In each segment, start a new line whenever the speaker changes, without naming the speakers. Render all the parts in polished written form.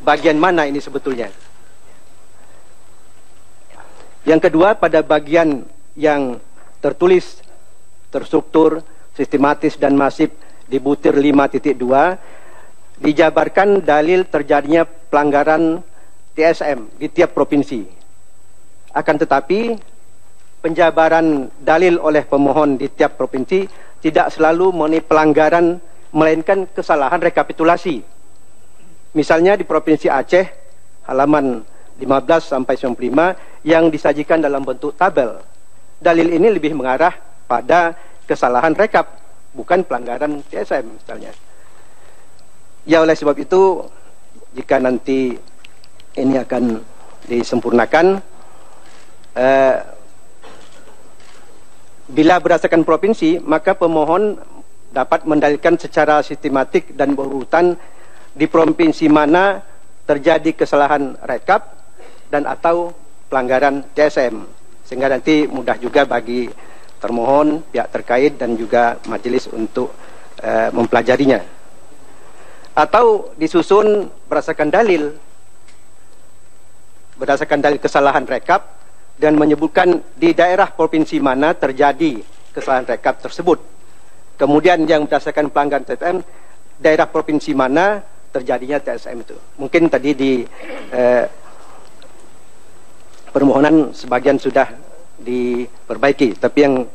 bagian mana ini sebetulnya. Yang kedua, pada bagian yang tertulis, terstruktur, sistematis dan masif di butir 5.2 dijabarkan dalil terjadinya pelanggaran TSM di tiap provinsi. Akan tetapi penjabaran dalil oleh pemohon di tiap provinsi tidak selalu mengenai pelanggaran, melainkan kesalahan rekapitulasi. Misalnya di Provinsi Aceh, halaman 15 sampai 95 yang disajikan dalam bentuk tabel. Dalil ini lebih mengarah pada kesalahan rekap, bukan pelanggaran TSM misalnya. Ya, oleh sebab itu, jika nanti ini akan disempurnakan, bila berdasarkan provinsi, maka pemohon dapat mendalilkan secara sistematik dan berurutan di provinsi mana terjadi kesalahan rekap dan atau pelanggaran TSM, sehingga nanti mudah juga bagi termohon, pihak terkait dan juga majelis untuk mempelajarinya. Atau disusun berdasarkan dalil kesalahan rekap dan menyebutkan di daerah provinsi mana terjadi kesalahan rekap tersebut. Kemudian yang berdasarkan pelanggaran TSM, daerah provinsi mana terjadinya TSM itu. Mungkin tadi di permohonan sebagian sudah diperbaiki, tapi yang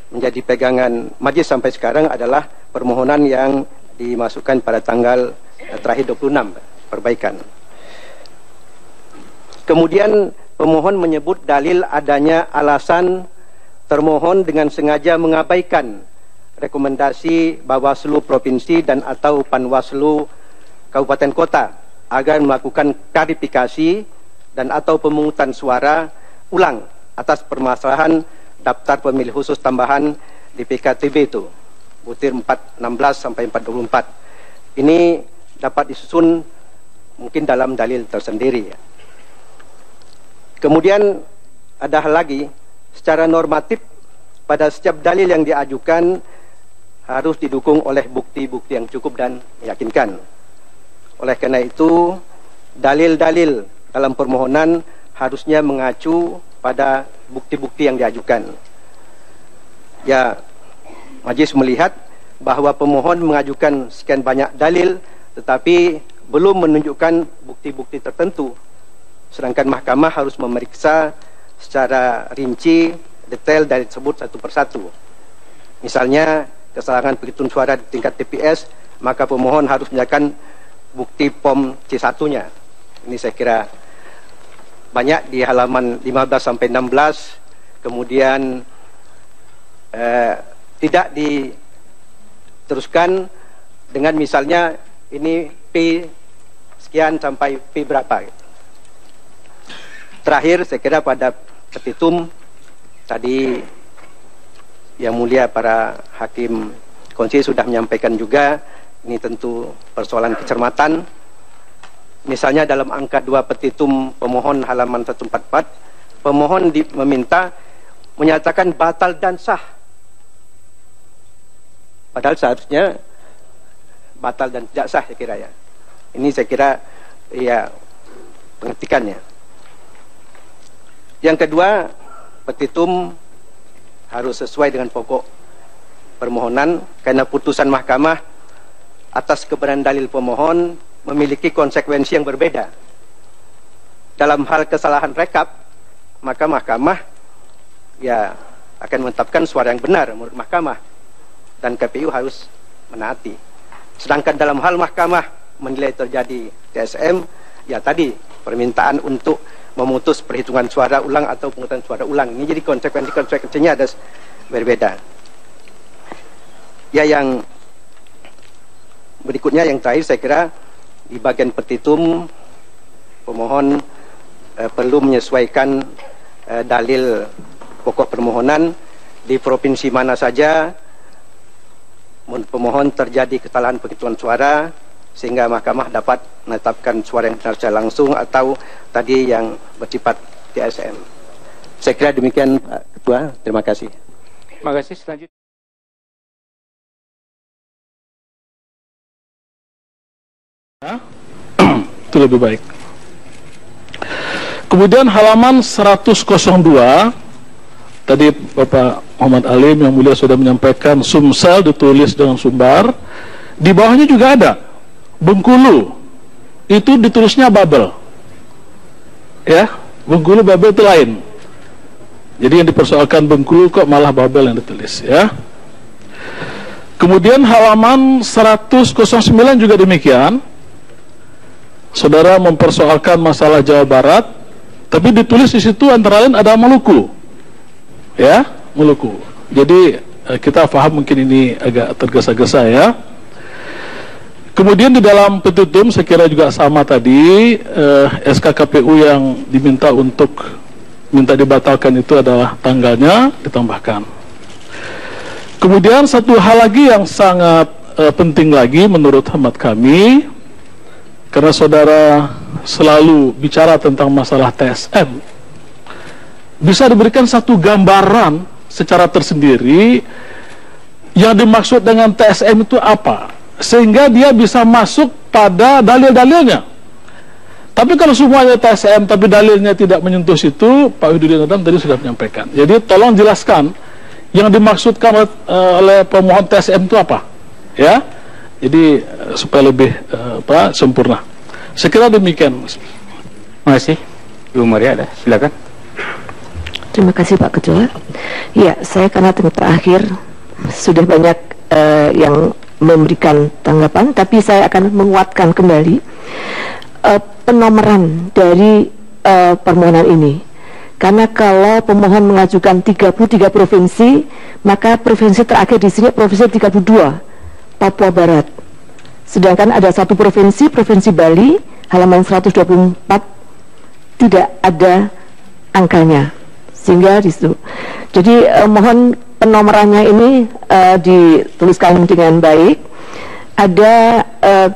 menjadi pegangan majelis sampai sekarang adalah permohonan yang dimasukkan pada tanggal terakhir 26 perbaikan. Kemudian pemohon menyebut dalil adanya alasan termohon dengan sengaja mengabaikan rekomendasi Bawaslu Provinsi dan atau Panwaslu Kabupaten Kota agar melakukan klarifikasi dan atau pemungutan suara ulang atas permasalahan daftar pemilih khusus tambahan di PKTB itu, butir 416 sampai 424. Ini dapat disusun mungkin dalam dalil tersendiri ya. Kemudian ada hal lagi, secara normatif pada setiap dalil yang diajukan harus didukung oleh bukti-bukti yang cukup dan meyakinkan. Oleh karena itu, dalil-dalil dalam permohonan harusnya mengacu pada bukti-bukti yang diajukan. Ya, majelis melihat bahwa pemohon mengajukan sekian banyak dalil, tetapi belum menunjukkan bukti-bukti tertentu. Sedangkan mahkamah harus memeriksa secara rinci, detail dalil tersebut satu persatu. Misalnya, kesalahan penghitungan suara di tingkat TPS, maka pemohon harus menyerahkan bukti POM C1-nya. Ini saya kira banyak di halaman 15 sampai 16. Kemudian tidak diteruskan dengan misalnya ini P sekian sampai P berapa. Terakhir saya kira pada petitum tadi yang mulia para hakim konstitusi sudah menyampaikan juga, ini tentu persoalan kecermatan. Misalnya dalam angka 2 petitum pemohon halaman 144, pemohon meminta menyatakan batal dan sah. Padahal seharusnya batal dan tidak sah saya kira ya. Ini saya kira ya pengetikannya. Yang kedua, petitum harus sesuai dengan pokok permohonan karena putusan mahkamah atas kebenaran dalil pemohon memiliki konsekuensi yang berbeda. Dalam hal kesalahan rekap, maka mahkamah ya akan menetapkan suara yang benar menurut mahkamah dan KPU harus menaati. Sedangkan dalam hal mahkamah menilai terjadi TSM, ya tadi permintaan untuk memutus perhitungan suara ulang atau pemungutan suara ulang. Ini jadi konsekuensinya ada berbeda. Ya, yang berikutnya yang terakhir saya kira di bagian petitum pemohon perlu menyesuaikan dalil pokok permohonan di provinsi mana saja pemohon terjadi kesalahan penghitungan suara sehingga mahkamah dapat menetapkan suara yang benar secara langsung atau tadi yang bersifat TSM. Saya kira demikian Pak Ketua. Terima kasih.
Terima kasih. Selanjutnya.
Terima
lebih baik. Kemudian halaman 102, tadi Bapak Muhammad Alim yang mulia sudah menyampaikan Sumsel ditulis dengan sumbar. Di bawahnya juga ada Bengkulu, itu ditulisnya Babel. Ya, Bengkulu Babel itu lain. Jadi yang dipersoalkan Bengkulu kok malah Babel yang ditulis, ya. Kemudian halaman 109 juga demikian. Saudara mempersoalkan masalah Jawa Barat, tapi ditulis di situ antara lain ada Maluku. Ya, Maluku. Jadi kita paham mungkin ini agak tergesa-gesa, ya. Kemudian di dalam petitum saya kira juga sama tadi, SK KPU yang diminta untuk minta dibatalkan itu adalah tanggalnya ditambahkan. Kemudian satu hal lagi yang sangat penting lagi menurut hemat kami, karena saudara selalu bicara tentang masalah TSM, bisa diberikan satu gambaran secara tersendiri yang dimaksud dengan TSM itu apa, sehingga dia bisa masuk pada dalil-dalilnya. Tapi kalau semuanya TSM tapi dalilnya tidak menyentuh situ, Pak Wahidudin Adam tadi sudah menyampaikan. Jadi tolong jelaskan yang dimaksudkan oleh pemohon TSM itu apa, ya? Jadi supaya lebih sempurna. Saya kira demikian.
Terima kasih, Ibu Maria, ada silakan.
Terima kasih Pak Ketua. Ya, saya karena terakhir sudah banyak yang memberikan tanggapan, tapi saya akan menguatkan kembali penomoran dari permohonan ini. Karena kalau pemohon mengajukan 33 provinsi, maka provinsi terakhir di sini provinsi 32, Papua Barat. Sedangkan ada satu provinsi, Provinsi Bali, halaman 124, tidak ada angkanya. Sehingga di situ. Jadi mohon penomorannya ini dituliskan dengan baik. Ada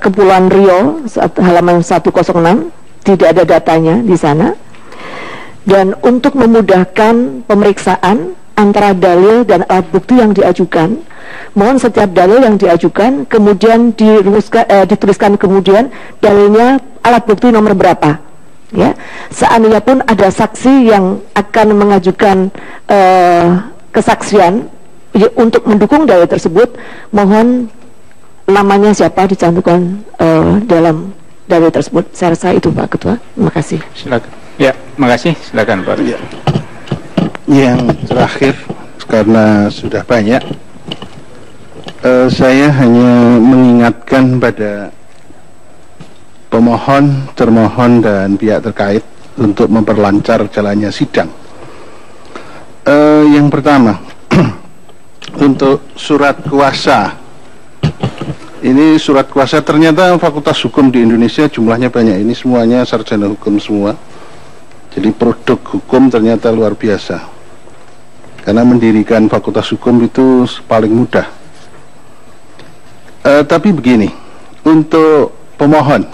Kepulauan Riau, halaman 106, tidak ada datanya di sana. Dan untuk memudahkan pemeriksaan antara dalil dan alat bukti yang diajukan, mohon setiap dalil yang diajukan kemudian dituliskan kemudian dalilnya alat bukti nomor berapa, ya. Seandainya pun ada saksi yang akan mengajukan kesaksian untuk mendukung dalil tersebut, mohon namanya siapa dicantumkan dalam dalil tersebut. Saya rasa itu Pak Ketua. Terima kasih.
Silakan. Ya, makasih. Silakan Pak.
Ya. Yang terakhir, karena sudah banyak, saya hanya mengingatkan pada pemohon, termohon, dan pihak terkait untuk memperlancar jalannya sidang. Yang pertama, untuk surat kuasa. Ini surat kuasa, ternyata fakultas hukum di Indonesia jumlahnya banyak. Ini semuanya sarjana hukum semua. Jadi produk hukum ternyata luar biasa. Karena mendirikan fakultas hukum itu paling mudah. Tapi begini, untuk pemohon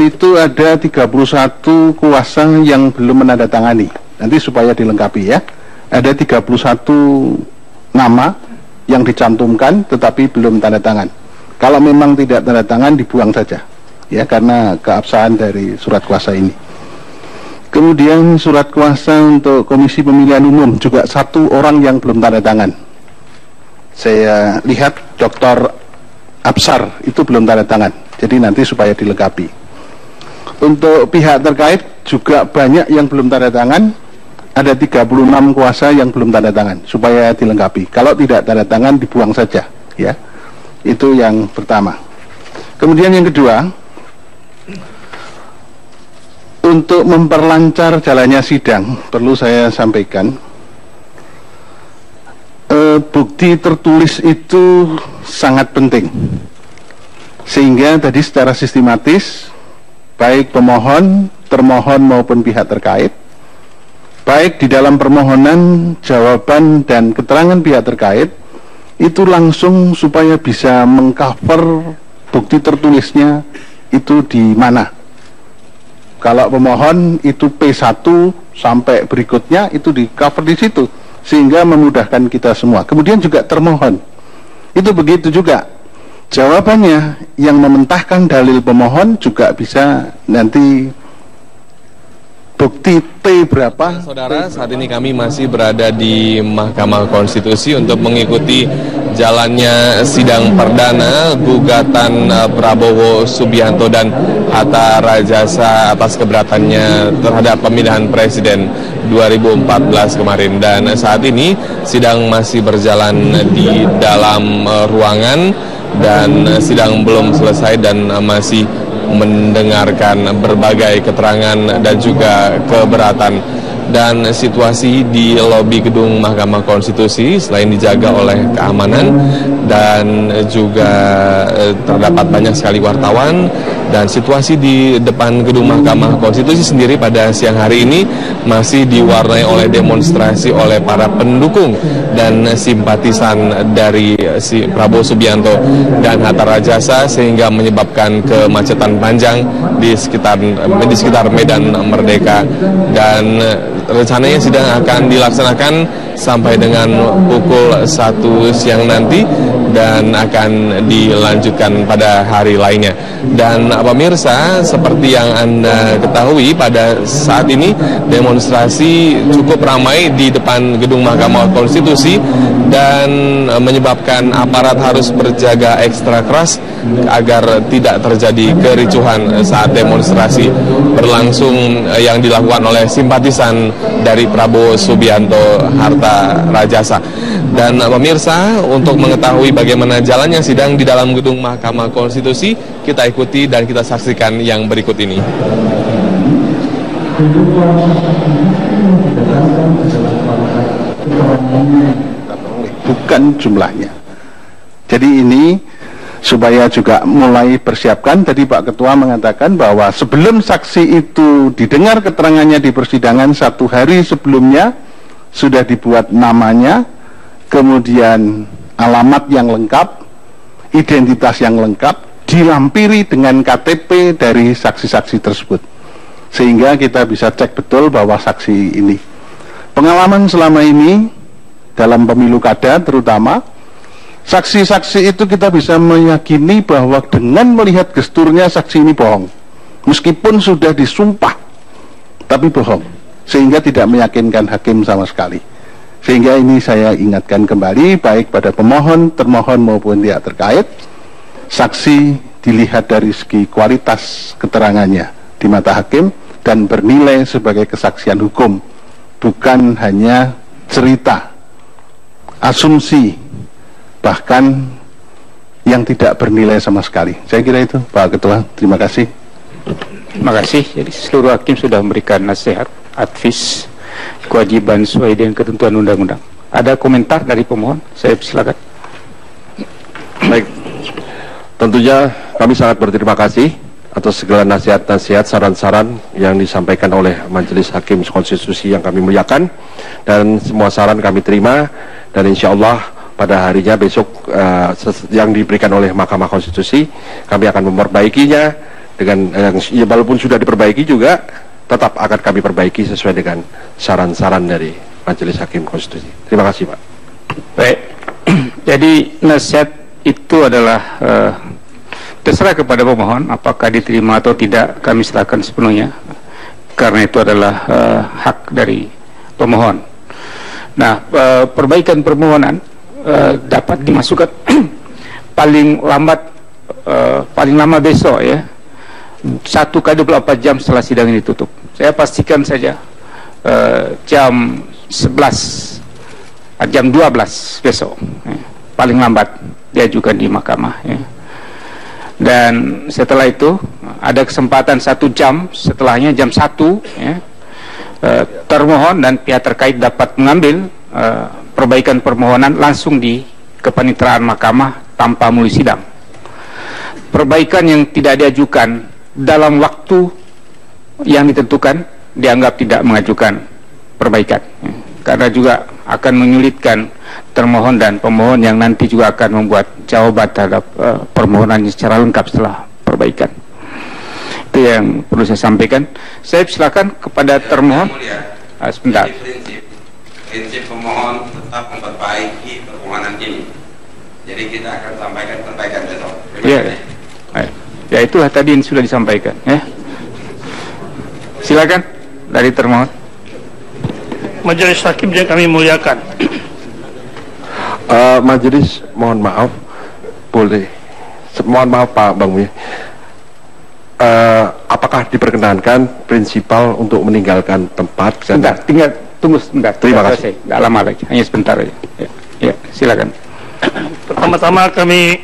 itu ada 31 kuasa yang belum menandatangani. Nanti supaya dilengkapi, ya. Ada 31 nama yang dicantumkan tetapi belum tanda tangan. Kalau memang tidak tanda tangan, dibuang saja, ya, karena keabsahan dari surat kuasa ini. Kemudian surat kuasa untuk Komisi Pemilihan Umum juga satu orang yang belum tanda tangan. Saya lihat Dr. Absar itu belum tanda tangan. Jadi nanti supaya dilengkapi. Untuk pihak terkait juga banyak yang belum tanda tangan. Ada 36 kuasa yang belum tanda tangan supaya dilengkapi. Kalau tidak tanda tangan, dibuang saja, ya. Itu yang pertama. Kemudian yang kedua, untuk memperlancar jalannya sidang, perlu saya sampaikan, bukti tertulis itu sangat penting. Sehingga tadi secara sistematis, baik pemohon, termohon maupun pihak terkait, baik di dalam permohonan, jawaban, dan keterangan pihak terkait, itu langsung supaya bisa mengcover bukti tertulisnya itu di mana. Kalau pemohon itu P1 sampai berikutnya itu di cover di situ, sehingga memudahkan kita semua. Kemudian juga termohon itu begitu juga. Jawabannya, yang mementahkan dalil pemohon juga bisa nanti bukti T berapa.
Saudara, saat ini kami masih berada di Mahkamah Konstitusi untuk mengikuti jalannya sidang perdana gugatan Prabowo Subianto dan Hatta Rajasa atas keberatannya terhadap pemilihan presiden 2014 kemarin. Dan saat ini sidang masih berjalan di dalam ruangan dan sidang belum selesai dan masih mendengarkan berbagai keterangan dan juga keberatan. Dan situasi di lobi gedung Mahkamah Konstitusi selain dijaga oleh keamanan dan juga terdapat banyak sekali wartawan, dan situasi di depan gedung Mahkamah Konstitusi sendiri pada siang hari ini masih diwarnai oleh demonstrasi oleh para pendukung dan simpatisan dari si Prabowo Subianto dan Hatta Rajasa, sehingga menyebabkan kemacetan panjang di sekitar Medan Merdeka. Dan rencananya sidang akan dilaksanakan sampai dengan pukul 1 siang nanti dan akan dilanjutkan pada hari lainnya. Dan pemirsa, seperti yang Anda ketahui, pada saat ini demonstrasi cukup ramai di depan gedung Mahkamah Konstitusi dan menyebabkan aparat harus berjaga ekstra keras agar tidak terjadi kericuhan saat demonstrasi berlangsung yang dilakukan oleh simpatisan dari Prabowo Subianto Hatta Rajasa. Dan pemirsa, untuk mengetahui bagaimana jalannya sidang di dalam gedung Mahkamah Konstitusi, kita ikuti dan kita saksikan yang berikut ini.
Bukan jumlahnya. Jadi ini supaya juga mulai persiapkan. Tadi Pak Ketua mengatakan bahwa sebelum saksi itu didengar keterangannya di persidangan, 1 hari sebelumnya sudah dibuat namanya, kemudian alamat yang lengkap, identitas yang lengkap, dilampiri dengan KTP dari saksi-saksi tersebut, sehingga kita bisa cek betul bahwa saksi ini. Pengalaman selama ini dalam pemilu kada terutama, saksi-saksi itu kita bisa meyakini bahwa dengan melihat gesturnya saksi ini bohong, meskipun sudah disumpah tapi bohong, sehingga tidak meyakinkan hakim sama sekali. Sehingga ini saya ingatkan kembali, baik pada pemohon, termohon maupun pihak terkait, saksi dilihat dari segi kualitas keterangannya di mata hakim dan bernilai sebagai kesaksian hukum, bukan hanya cerita, asumsi, bahkan yang tidak bernilai sama sekali. Saya kira itu, Pak Ketua. Terima kasih.
Terima kasih. Jadi seluruh hakim sudah memberikan nasihat, advis, kewajiban sesuai dengan ketentuan undang-undang. Ada komentar dari pemohon? Saya silakan.
Baik, tentunya kami sangat berterima kasih atas segala nasihat-nasihat, saran-saran yang disampaikan oleh Majelis Hakim Konstitusi yang kami muliakan, dan semua saran kami terima, dan insya Allah pada harinya besok yang diberikan oleh Mahkamah Konstitusi kami akan memperbaikinya dengan ya, walaupun sudah diperbaiki juga tetap akan kami perbaiki sesuai dengan saran-saran dari Majelis Hakim Konstitusi. Terima kasih, Pak.
Baik, jadi nasihat itu adalah terserah kepada pemohon apakah diterima atau tidak, kami serahkan sepenuhnya karena itu adalah hak dari pemohon. Nah, perbaikan permohonan dapat dimasukkan paling lama besok ya, 1x24 jam setelah sidang ini tutup. Saya pastikan saja jam 11, jam 12 besok paling lambat diajukan di mahkamah ya. Dan setelah itu ada kesempatan 1 jam setelahnya, jam 1 ya, termohon dan pihak terkait dapat mengambil perbaikan permohonan langsung di kepanitraan mahkamah tanpa mulai sidang. Perbaikan yang tidak diajukan dalam waktu yang ditentukan dianggap tidak mengajukan perbaikan ya. Karena juga akan menyulitkan termohon dan pemohon yang nanti juga akan membuat jawaban terhadap permohonannya secara lengkap setelah perbaikan. Itu yang perlu saya sampaikan. Saya silakan kepada termohon. Sebentar.
Prinsip pemohon tetap memperbaiki permohonan ini. Jadi
Jadi kita akan sampaikan perbaikan besok.
Ya, ya itulah tadi yang sudah disampaikan. Ya, silakan dari termohon.
Majelis Hakim yang kami muliakan.
Majelis, mohon maaf, boleh. Mohon maaf Pak Bang Muya. Apakah diperkenankan prinsipal untuk meninggalkan tempat?
Sebentar, tinggal tunggu sebentar.
Terima kasih.
Nggak lama lagi, hanya sebentar aja. Ya, silakan.
Pertama-tama kami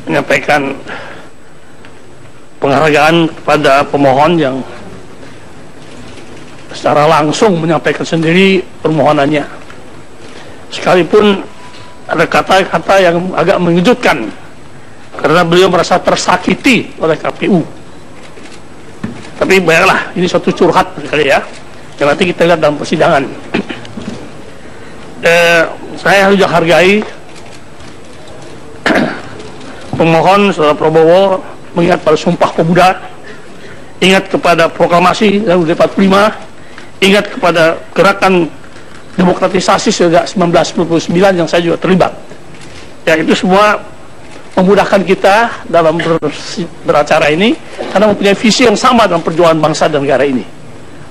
menyampaikan penghargaan kepada pemohon yang secara langsung menyampaikan sendiri permohonannya. Sekalipun ada kata-kata yang agak mengejutkan karena beliau merasa tersakiti oleh KPU. Tapi baiklah, ini suatu curhat sekali ya, yang nanti kita lihat dalam persidangan. Saya juga hargai pemohon Saudara Prabowo mengingat pada Sumpah Pemuda, ingat kepada proklamasi tahun 1945, ingat kepada gerakan demokratisasi sejak 1999 yang saya juga terlibat. Ya, itu semua memudahkan kita dalam beracara ini karena mempunyai visi yang sama dalam perjuangan bangsa dan negara ini.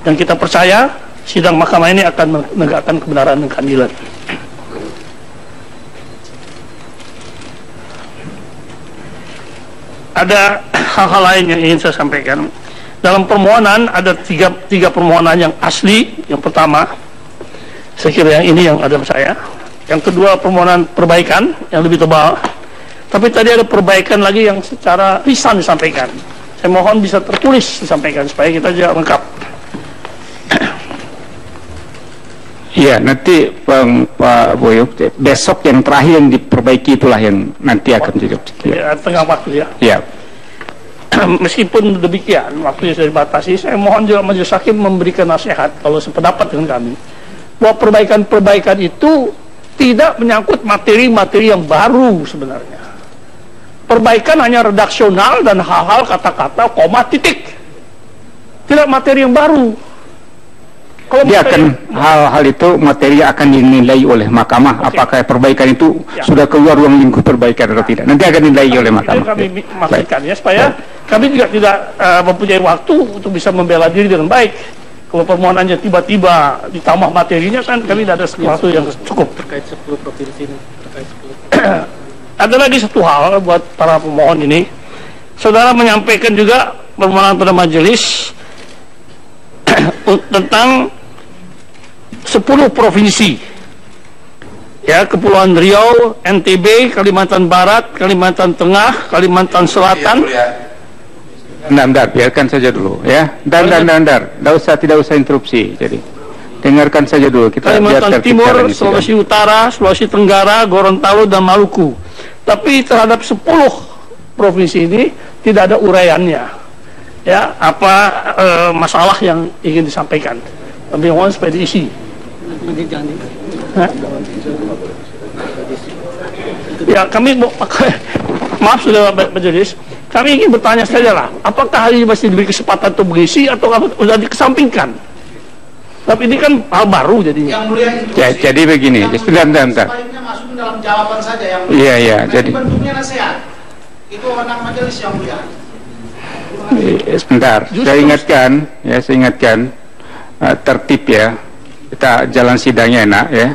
Dan kita percaya sidang mahkamah ini akan menegakkan kebenaran dan keadilan. Ada hal-hal lain yang ingin saya sampaikan. Dalam permohonan ada tiga permohonan yang asli. Yang pertama, saya kira yang ini yang ada saya. Yang kedua, permohonan perbaikan yang lebih tebal. Tapi tadi ada perbaikan lagi yang secara lisan disampaikan. Saya mohon bisa tertulis disampaikan supaya kita juga lengkap.
Iya, nanti Pak Boyok, besok yang terakhir yang diperbaiki itulah yang nanti akan dijawab.
Ya, tengah waktu ya.
Iya.
Meskipun demikian, waktunya sudah dibatasi, saya mohon juga Majelis Hakim memberikan nasihat kalau sependapat dengan kami, bahwa perbaikan-perbaikan itu tidak menyangkut materi-materi yang baru sebenarnya. Perbaikan hanya redaksional dan hal-hal kata-kata, koma, titik. Tidak materi yang baru. Kalau
dia akan hal-hal itu materi akan dinilai oleh mahkamah. Apakah perbaikan itu sudah keluar ruang lingkup perbaikan atau tidak? Nanti akan dinilai oleh mahkamah.
Itu kami maksudkan ya, supaya kami juga tidak mempunyai waktu untuk bisa membela diri dengan baik. Kalau permohonannya tiba-tiba ditambah materinya kan kami tidak ada sesuatu yang cukup.
Terkait 10 provinsi ini, terkait 10.
Ada lagi satu hal buat para pemohon ini. Saudara menyampaikan juga permohonan pada majelis tentang 10 provinsi. Ya, Kepulauan Riau, NTB, Kalimantan Barat, Kalimantan Tengah, Kalimantan Selatan.
Bentar, biarkan saja dulu ya. Tidak usah interupsi. Jadi dengarkan saja dulu. Kita
Kalimantan Timur, Sulawesi Utara, Sulawesi Tenggara, Gorontalo dan Maluku. Tapi terhadap 10 provinsi ini tidak ada uraiannya. Ya, apa masalah yang ingin disampaikan? Kami mohon supaya diisi. Ya, kami maaf sudah majelis. Kami ingin bertanya saja lah, apakah hari ini masih diberi kesempatan untuk mengisi atau sudah dikesampingkan? Tapi ini kan hal baru jadinya.
Ya, jadi begini, sebentar.
Sebaliknya masuk dalam jawaban saja yang
Iya, jadi
bentuknya nasihat. Itu wewenang majelis yang mulia.
Sebentar, saya ingatkan tertib ya. Kita jalan sidangnya enak ya.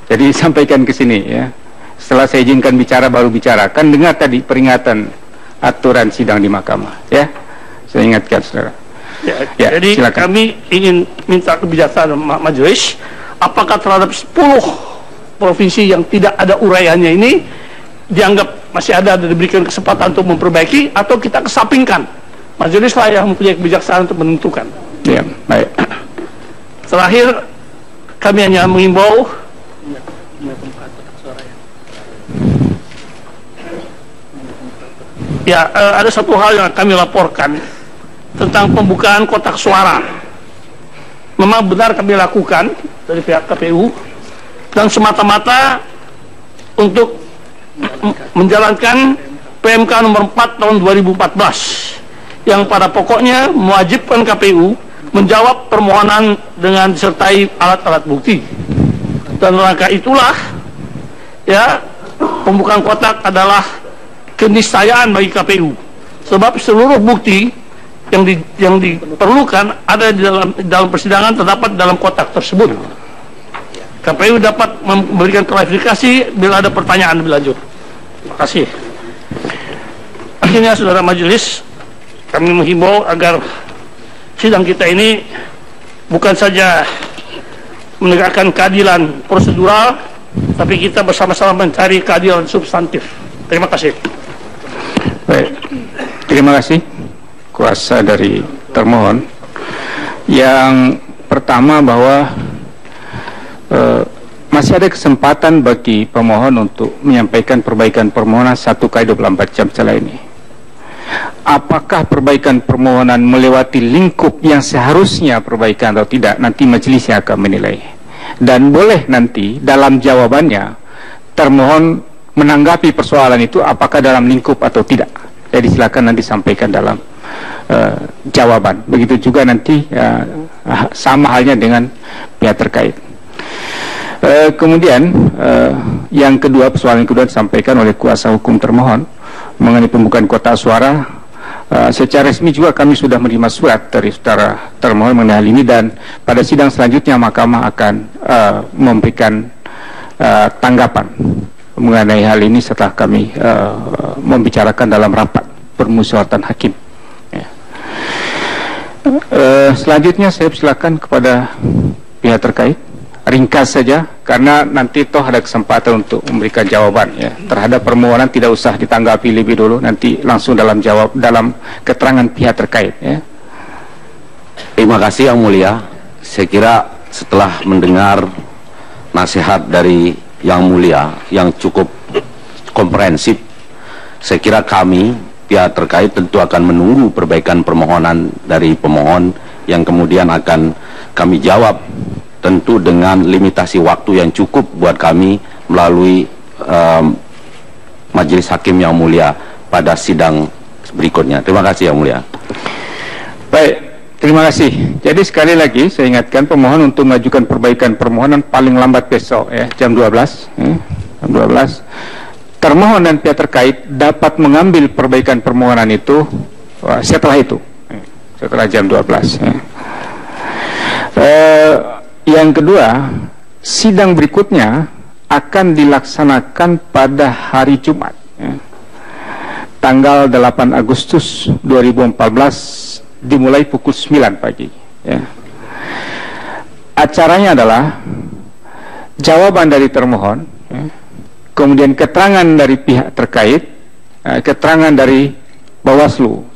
Jadi sampaikan ke sini ya. Setelah saya izinkan bicara baru bicara. Kan dengar tadi peringatan aturan sidang di mahkamah ya. Saya ingatkan saudara.
Ya, jadi silakan. Kami ingin minta kebijaksanaan majelis, apakah terhadap 10 provinsi yang tidak ada uraiannya ini dianggap masih ada diberikan kesempatan untuk memperbaiki atau kita kesampingkan? Majelis lah yang mempunyai kebijaksanaan untuk menentukan.
Ya, baik.
Terakhir, kami hanya mengimbau ya, ada satu hal yang kami laporkan tentang pembukaan kotak suara. Memang benar kami lakukan dari pihak KPU dan semata-mata untuk menjalankan PMK nomor 4 tahun 2014 yang pada pokoknya mewajibkan KPU menjawab permohonan dengan disertai alat-alat bukti. Dan rangka itulah ya, pembukaan kotak adalah keniscayaan bagi KPU, sebab seluruh bukti yang diperlukan ada di dalam persidangan terdapat dalam kotak tersebut. KPU dapat memberikan klarifikasi bila ada pertanyaan lebih lanjut. Terima kasih. Akhirnya, saudara majelis, kami menghimbau agar sidang kita ini bukan saja menegakkan keadilan prosedural, tapi kita bersama-sama mencari keadilan substantif. Terima kasih.
Baik, terima kasih kuasa dari termohon. Yang pertama bahwa masih ada kesempatan bagi pemohon untuk menyampaikan perbaikan permohonan 1x24 jam setelah ini. Apakah perbaikan permohonan melewati lingkup yang seharusnya perbaikan atau tidak, nanti majelis yang akan menilai. Dan boleh nanti dalam jawabannya termohon menanggapi persoalan itu apakah dalam lingkup atau tidak. Jadi silakan nanti sampaikan dalam jawaban. Begitu juga nanti sama halnya dengan pihak terkait. Kemudian yang kedua, persoalan kedua disampaikan oleh kuasa hukum termohon mengenai pembukaan kotak suara. Secara resmi juga kami sudah menerima surat dari saudara termohon mengenai hal ini, dan pada sidang selanjutnya mahkamah akan memberikan tanggapan mengenai hal ini setelah kami membicarakan dalam rapat permusyawaratan hakim. Ya. Selanjutnya saya silakan kepada pihak terkait. Ringkas saja, karena nanti toh ada kesempatan untuk memberikan jawaban ya. Terhadap permohonan tidak usah ditanggapi lebih dulu, nanti langsung dalam keterangan pihak terkait ya.
Terima kasih Yang Mulia. Saya kira setelah mendengar nasihat dari Yang Mulia yang cukup komprehensif, saya kira kami pihak terkait tentu akan menunggu perbaikan permohonan dari pemohon yang kemudian akan kami jawab, tentu dengan limitasi waktu yang cukup buat kami melalui Majelis Hakim Yang Mulia pada sidang berikutnya. Terima kasih Yang Mulia.
Baik, terima kasih. Jadi sekali lagi saya ingatkan pemohon untuk mengajukan perbaikan permohonan paling lambat besok ya, jam 12 jam 12. Termohon dan pihak terkait dapat mengambil perbaikan permohonan itu setelah itu, setelah jam 12 ya. Yang kedua, sidang berikutnya akan dilaksanakan pada hari Jumat ya, tanggal 8 Agustus 2014 dimulai pukul 9 pagi ya. Acaranya adalah jawaban dari termohon ya, kemudian keterangan dari pihak terkait, keterangan dari Bawaslu,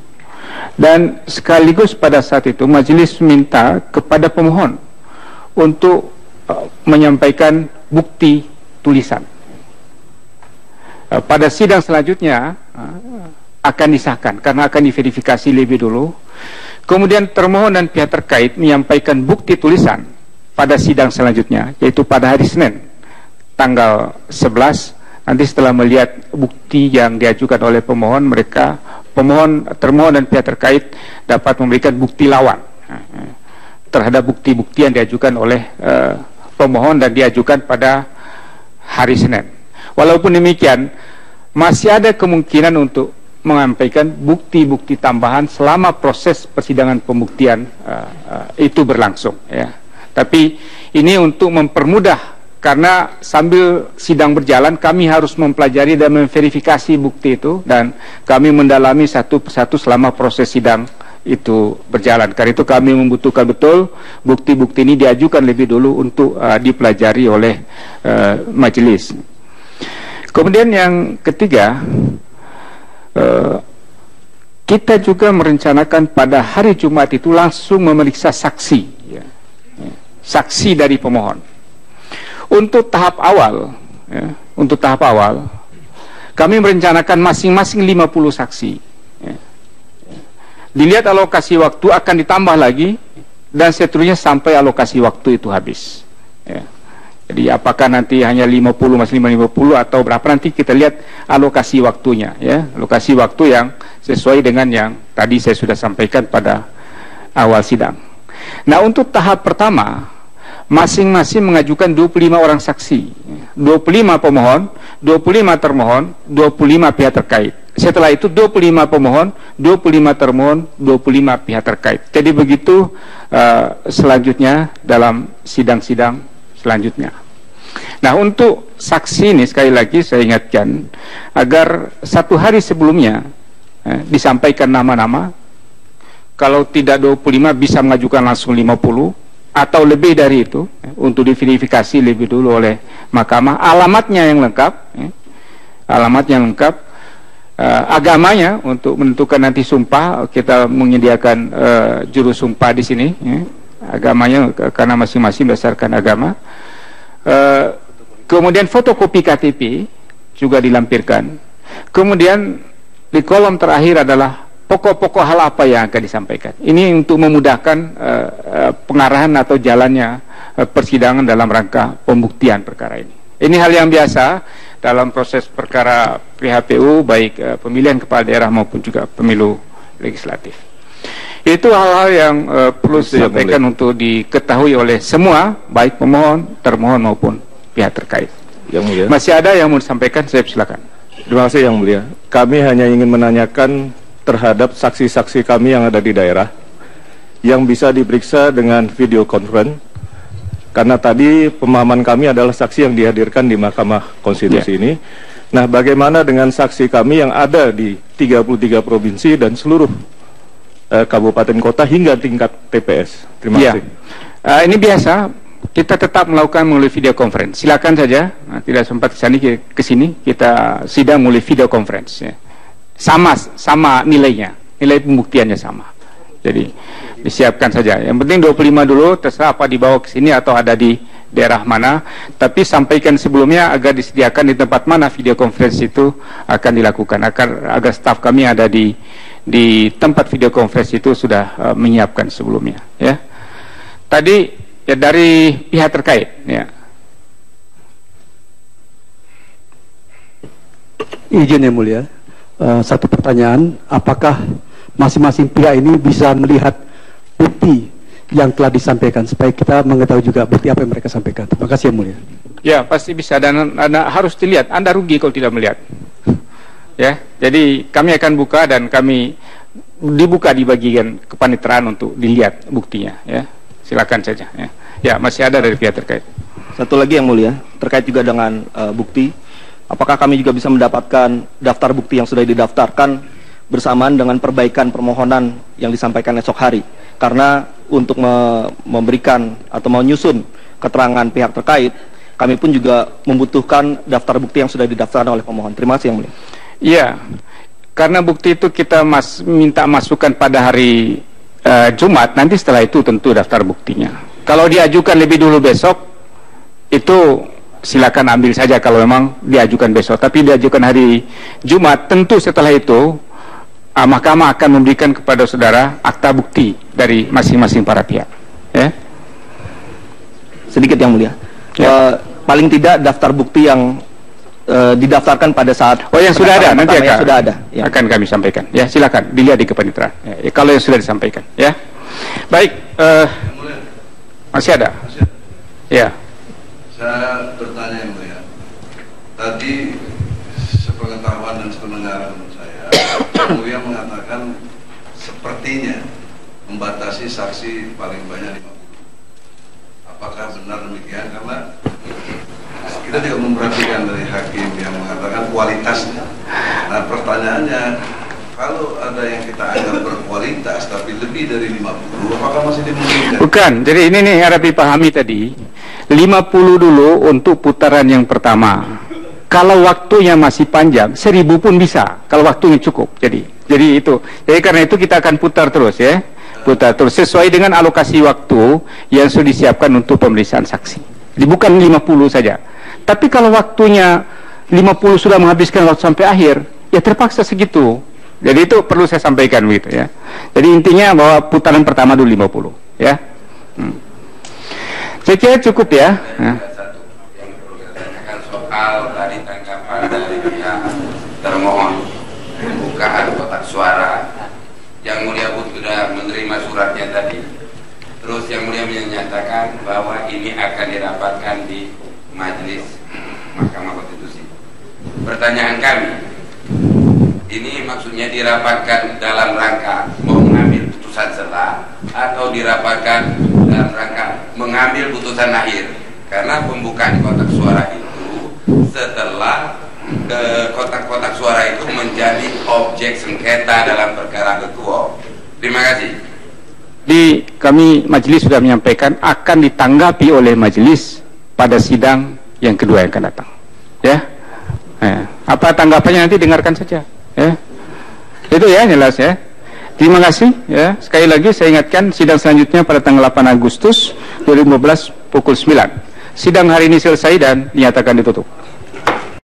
dan sekaligus pada saat itu majelis minta kepada pemohon untuk menyampaikan bukti tulisan. Pada sidang selanjutnya akan disahkan karena akan diverifikasi lebih dulu. Kemudian termohon dan pihak terkait menyampaikan bukti tulisan pada sidang selanjutnya, yaitu pada hari Senin tanggal 11. Nanti setelah melihat bukti yang diajukan oleh pemohon, termohon dan pihak terkait dapat memberikan bukti lawan terhadap bukti-bukti yang diajukan oleh pemohon dan diajukan pada hari Senin. Walaupun demikian, masih ada kemungkinan untuk menyampaikan bukti-bukti tambahan selama proses persidangan pembuktian itu berlangsung ya. Tapi ini untuk mempermudah, karena sambil sidang berjalan kami harus mempelajari dan memverifikasi bukti itu, dan kami mendalami satu persatu selama proses sidang itu berjalan. Karena itu kami membutuhkan betul bukti-bukti ini diajukan lebih dulu untuk dipelajari oleh majelis. Kemudian yang ketiga, kita juga merencanakan pada hari Jumat itu langsung memeriksa saksi ya. Saksi dari pemohon. Untuk tahap awal ya, kami merencanakan masing-masing 50 saksi ya. Dilihat alokasi waktu akan ditambah lagi, dan seterusnya sampai alokasi waktu itu habis ya. Jadi apakah nanti hanya 50 masih 50 atau berapa, nanti kita lihat alokasi waktunya ya. Alokasi waktu yang sesuai dengan yang tadi saya sudah sampaikan pada awal sidang. Nah, untuk tahap pertama masing-masing mengajukan 25 orang saksi, 25 pemohon, 25 termohon, 25 pihak terkait. Setelah itu 25 pemohon, 25 termohon, 25 pihak terkait. Jadi begitu selanjutnya dalam sidang-sidang selanjutnya. Nah, untuk saksi ini sekali lagi saya ingatkan agar 1 hari sebelumnya disampaikan nama-nama. Kalau tidak 25 bisa mengajukan langsung 50 atau lebih dari itu untuk diverifikasi lebih dulu oleh mahkamah. Alamatnya yang lengkap, alamatnya yang lengkap, agamanya untuk menentukan nanti sumpah kita menyediakan juru sumpah di sini, agamanya karena masing-masing berdasarkan agama. Kemudian fotokopi KTP juga dilampirkan. Kemudian di kolom terakhir adalah pokok-pokok hal apa yang akan disampaikan. Ini untuk memudahkan pengarahan atau jalannya persidangan dalam rangka pembuktian perkara ini. Ini hal yang biasa dalam proses perkara PHPU, baik pemilihan kepala daerah maupun juga pemilu legislatif. Itu hal-hal yang perlu disampaikan untuk diketahui oleh semua, baik pemohon, termohon maupun pihak terkait.
Yang Mulia.
Masih ada yang mau disampaikan, saya silakan.
Terima kasih Yang Mulia. Kami hanya ingin menanyakan terhadap saksi-saksi kami yang ada di daerah yang bisa diperiksa dengan video conference, karena tadi pemahaman kami adalah saksi yang dihadirkan di Mahkamah Konstitusi ini. Nah, bagaimana dengan saksi kami yang ada di 33 provinsi dan seluruh kabupaten kota hingga tingkat TPS? Terima kasih.
Ini biasa, kita tetap melakukan melalui video conference. Silakan saja, tidak sempat ke sini, kita sidang melalui video conference. Sama nilainya, nilai pembuktiannya sama. Jadi disiapkan saja. Yang penting 25 dulu, terserah apa dibawa ke sini atau ada di daerah mana. Tapi sampaikan sebelumnya agar disediakan di tempat mana video conference itu akan dilakukan. Agar staf kami ada di tempat video conference itu sudah menyiapkan sebelumnya. Ya. Tadi ya dari pihak terkait. Ya.
Izin Yang Mulia. Satu pertanyaan, apakah masing-masing pihak ini bisa melihat bukti yang telah disampaikan supaya kita mengetahui juga bukti apa yang mereka sampaikan? Terima kasih Yang Mulia.
Ya, pasti bisa, dan Anda harus dilihat. Anda rugi kalau tidak melihat. Ya, jadi kami akan buka dan kami dibuka di bagian kepaniteraan untuk dilihat buktinya. Ya, silakan saja. Ya, masih ada dari pihak terkait.
Satu lagi Yang Mulia, terkait juga dengan bukti. Apakah kami juga bisa mendapatkan daftar bukti yang sudah didaftarkan bersamaan dengan perbaikan permohonan yang disampaikan esok hari? Karena untuk memberikan atau menyusun keterangan pihak terkait, kami pun juga membutuhkan daftar bukti yang sudah didaftarkan oleh pemohon. Terima kasih Yang Mulia.
Iya, karena bukti itu kita minta masukkan pada hari Jumat, nanti setelah itu tentu daftar buktinya. Kalau diajukan lebih dulu besok, itu silakan ambil saja kalau memang diajukan besok. Tapi diajukan hari Jumat, tentu setelah itu mahkamah akan memberikan kepada saudara akta bukti dari masing-masing para pihak. Ya.
Sedikit Yang Mulia. Paling tidak daftar bukti yang didaftarkan pada saat
yang sudah ada nanti akan,
sudah ada, ya.
Akan kami sampaikan. Ya, silakan dilihat di kepaniteraan. Ya, kalau yang sudah disampaikan. Ya. Baik. Masih ada. Ya.
Saya bertanya Yang Mulia, tadi sepengetahuan dan sependengaran saya, Yang Mulia mengatakan sepertinya membatasi saksi paling banyak 50. Apakah benar demikian? Karena kita juga memperhatikan dari hakim yang mengatakan kualitasnya. Nah, pertanyaannya, kalau ada yang kita anggap berkualitas tapi lebih dari 50, apakah masih dimungkinkan?
Bukan, jadi ini nih harap dipahami tadi. 50 dulu untuk putaran yang pertama. Kalau waktunya masih panjang, 1000 pun bisa. Kalau waktunya cukup. Jadi itu. Jadi karena itu kita akan putar terus ya. Putar terus sesuai dengan alokasi waktu yang sudah disiapkan untuk pemeriksaan saksi. Bukan 50 saja. Tapi kalau waktunya 50 sudah menghabiskan waktu sampai akhir, ya terpaksa segitu. Jadi itu perlu saya sampaikan begitu ya. Jadi intinya bahwa putaran pertama dulu 50 ya. Saya kira cukup ya.
Yang perlu kita tanyakan soal tadi tanggapan dari pihak termohon pembukaan kotak suara. Yang Mulia Bud sudah menerima suratnya tadi. Terus yang mulia menyatakan bahwa ini akan dirapatkan di Majelis Mahkamah Konstitusi. Pertanyaan kami, ini maksudnya dirapatkan dalam rangka mau mengambil putusan selah atau dirapatkan dalam rangka mengambil putusan akhir? Karena pembukaan kotak suara itu setelah kotak-kotak suara itu menjadi objek sengketa dalam perkara ketua. Terima kasih.
Kami majelis sudah menyampaikan akan ditanggapi oleh majelis pada sidang yang kedua yang akan datang. Ya, apa tanggapannya nanti dengarkan saja. Ya, itu ya jelas ya. Terima kasih. Ya, sekali lagi saya ingatkan sidang selanjutnya pada tanggal 8 Agustus 2015 pukul 9. Sidang hari ini selesai dan dinyatakan ditutup.